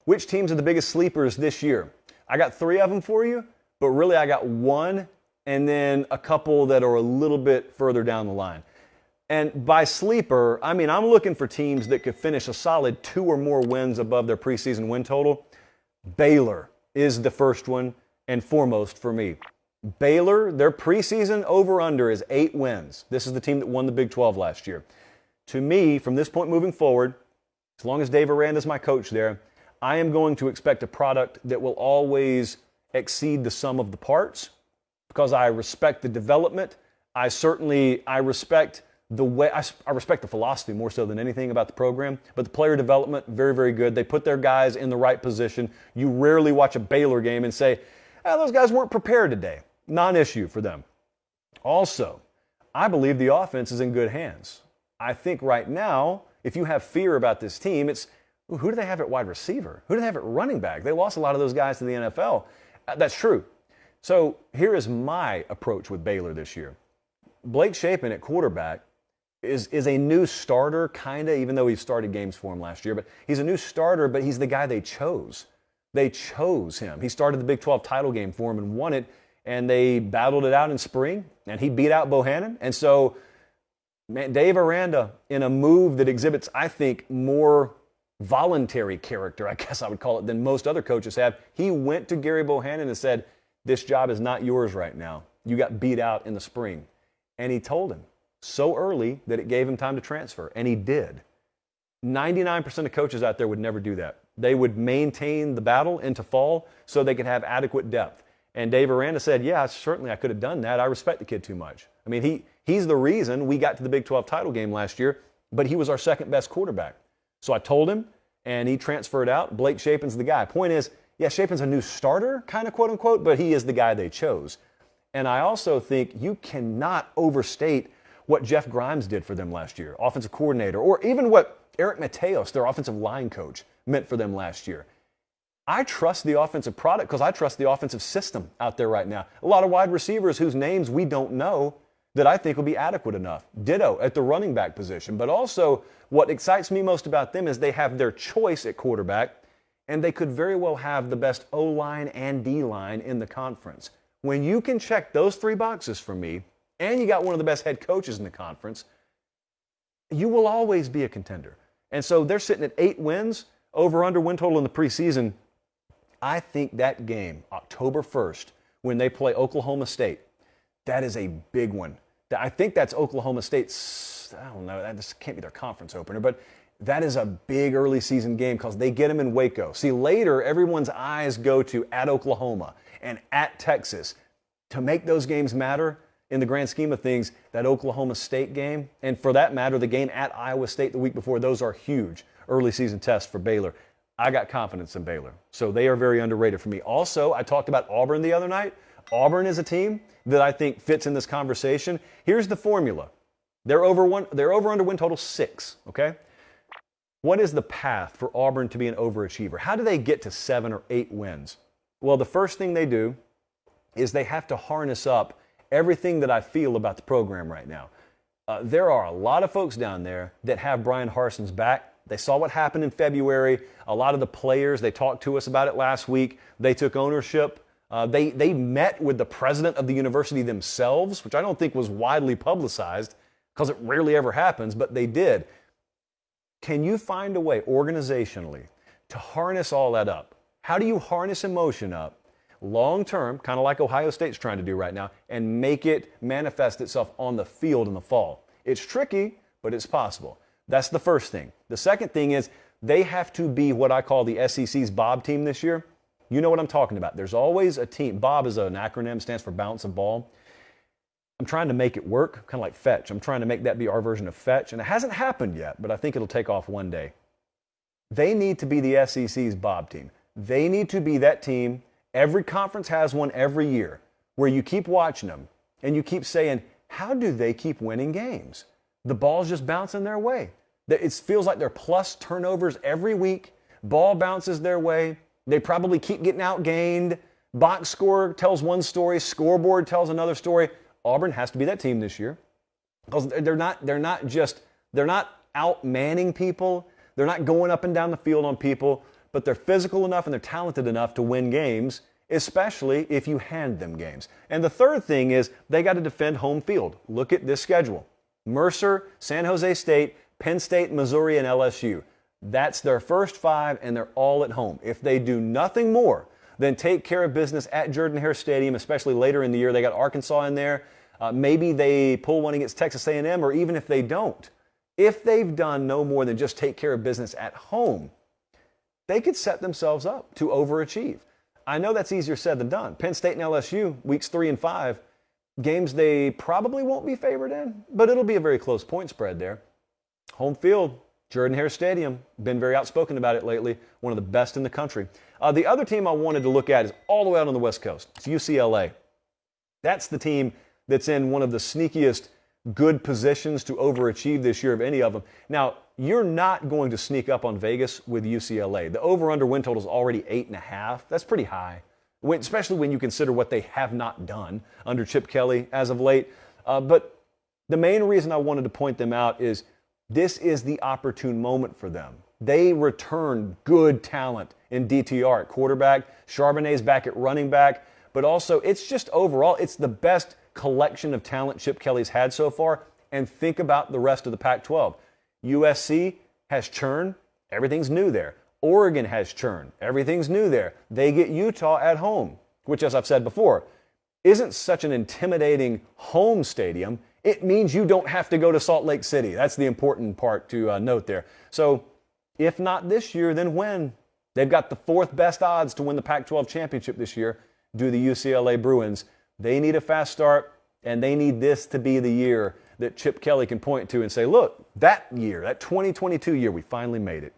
which teams are the biggest sleepers this year? I got 3 of them for you, but really I got one and then a couple that are a little bit further down the line. And by sleeper, I mean I'm looking for teams that could finish a solid 2 or more wins above their preseason win total. Baylor is the first one and foremost for me. Baylor, their preseason over-under is 8 wins. This is the team that won the Big 12 last year. To me, from this point moving forward, as long as Dave Aranda is my coach there, I am going to expect a product that will always exceed the sum of the parts because I respect the development. I respect the way, I respect the philosophy more so than anything about the program, but the player development, very, very good. They put their guys in the right position. You rarely watch a Baylor game and say, those guys weren't prepared today. Non-issue for them. Also, I believe the offense is in good hands. I think right now, if you have fear about this team, it's who do they have at wide receiver? Who do they have at running back? They lost a lot of those guys to the NFL. That's true. So here is my approach with Baylor this year. Blake Shapen at quarterback is a new starter, kind of, even though he started games for him last year. But he's a new starter, but he's the guy they chose. They chose him. He started the Big 12 title game for him and won it. And they battled it out in spring, and he beat out Bohannon. And so, man, Dave Aranda, in a move that exhibits, I think, more voluntary character, I guess I would call it, than most other coaches have, he went to Gary Bohannon and said, this job is not yours right now. You got beat out in the spring. And he told him so early that it gave him time to transfer, and he did. 99% of coaches out there would never do that. They would maintain the battle into fall so they could have adequate depth. And Dave Aranda said, yeah, certainly I could have done that. I respect the kid too much. I mean, he's the reason we got to the Big 12 title game last year, but he was our second best quarterback. So I told him, and he transferred out. Blake Shapen's the guy. Point is, yeah, Shapen's a new starter, kind of quote unquote, but he is the guy they chose. And I also think you cannot overstate what Jeff Grimes did for them last year, offensive coordinator, or even what Eric Mateos, their offensive line coach, meant for them last year. I trust the offensive product because I trust the offensive system out there right now. A lot of wide receivers whose names we don't know that I think will be adequate enough. Ditto at the running back position. But also what excites me most about them is they have their choice at quarterback, and they could very well have the best O-line and D-line in the conference. When you can check those 3 boxes for me, and you got one of the best head coaches in the conference, you will always be a contender. And so they're sitting at 8 wins, over-under win total in the preseason. I think that game, October 1st, when they play Oklahoma State, that is a big one. I think that's Oklahoma State's, I don't know, this can't be their conference opener, but that is a big early season game because they get them in Waco. See, later, everyone's eyes go to at Oklahoma and at Texas. To make those games matter in the grand scheme of things, that Oklahoma State game, and for that matter, the game at Iowa State the week before, those are huge early season tests for Baylor. I got confidence in Baylor. So they are very underrated for me. Also, I talked about Auburn the other night. Auburn is a team that I think fits in this conversation. Here's the formula. They're over under win total 6, okay? What is the path for Auburn to be an overachiever? How do they get to 7 or 8 wins? Well, the first thing they do is they have to harness up everything that I feel about the program right now. There are a lot of folks down there that have Brian Harson's back. They saw what happened in February. A lot of the players, they talked to us about it last week. They took ownership. They met with the president of the university themselves, which I don't think was widely publicized because it rarely ever happens, but they did. Can you find a way organizationally to harness all that up? How do you harness emotion up long term, kind of like Ohio State's trying to do right now, and make it manifest itself on the field in the fall? It's tricky, but it's possible. That's the first thing. The second thing is they have to be what I call the SEC's Bob team this year. You know what I'm talking about. There's always a team. Bob is an acronym, stands for bounce of ball. I'm trying to make it work, kind of like fetch. I'm trying to make that be our version of fetch, and it hasn't happened yet, but I think it'll take off one day. They need to be the SEC's Bob team. They need to be that team. Every conference has one every year where you keep watching them and you keep saying, how do they keep winning games? The ball's just bouncing their way. It feels like they're plus turnovers every week. Ball bounces their way. They probably keep getting outgained. Box score tells one story. Scoreboard tells another story. Auburn has to be that team this year because they're not out manning people. They're not going up and down the field on people, but they're physical enough and they're talented enough to win games, especially if you hand them games. And the third thing is they got to defend home field. Look at this schedule. Mercer, San Jose State, Penn State, Missouri, and LSU. That's their first 5, and they're all at home. If they do nothing more than take care of business at Jordan-Hare Stadium, especially later in the year, they got Arkansas in there. Maybe they pull one against Texas A&M, or even if they don't. If they've done no more than just take care of business at home, they could set themselves up to overachieve. I know that's easier said than done. Penn State and LSU, weeks 3 and 5, games they probably won't be favored in, but it'll be a very close point spread there. Home field, Jordan-Hare Stadium, been very outspoken about it lately, one of the best in the country. The other team I wanted to look at is all the way out on the West Coast. It's UCLA. That's the team that's in one of the sneakiest good positions to overachieve this year of any of them. Now, you're not going to sneak up on Vegas with UCLA. The over-under win total is already 8.5. That's pretty high, especially when you consider what they have not done under Chip Kelly as of late. But the main reason I wanted to point them out is this is the opportune moment for them. They return good talent in DTR at quarterback. Charbonnet's back at running back. But also, it's just overall, it's the best collection of talent Chip Kelly's had so far. And think about the rest of the Pac-12. USC has churn. Everything's new there. Oregon has churn. Everything's new there. They get Utah at home, which, as I've said before, isn't such an intimidating home stadium. It means you don't have to go to Salt Lake City. That's the important part to note there. So if not this year, then when? They've got the 4th best odds to win the Pac-12 championship this year, do the UCLA Bruins. They need a fast start, and they need this to be the year that Chip Kelly can point to and say, look, that year, that 2022 year, we finally made it.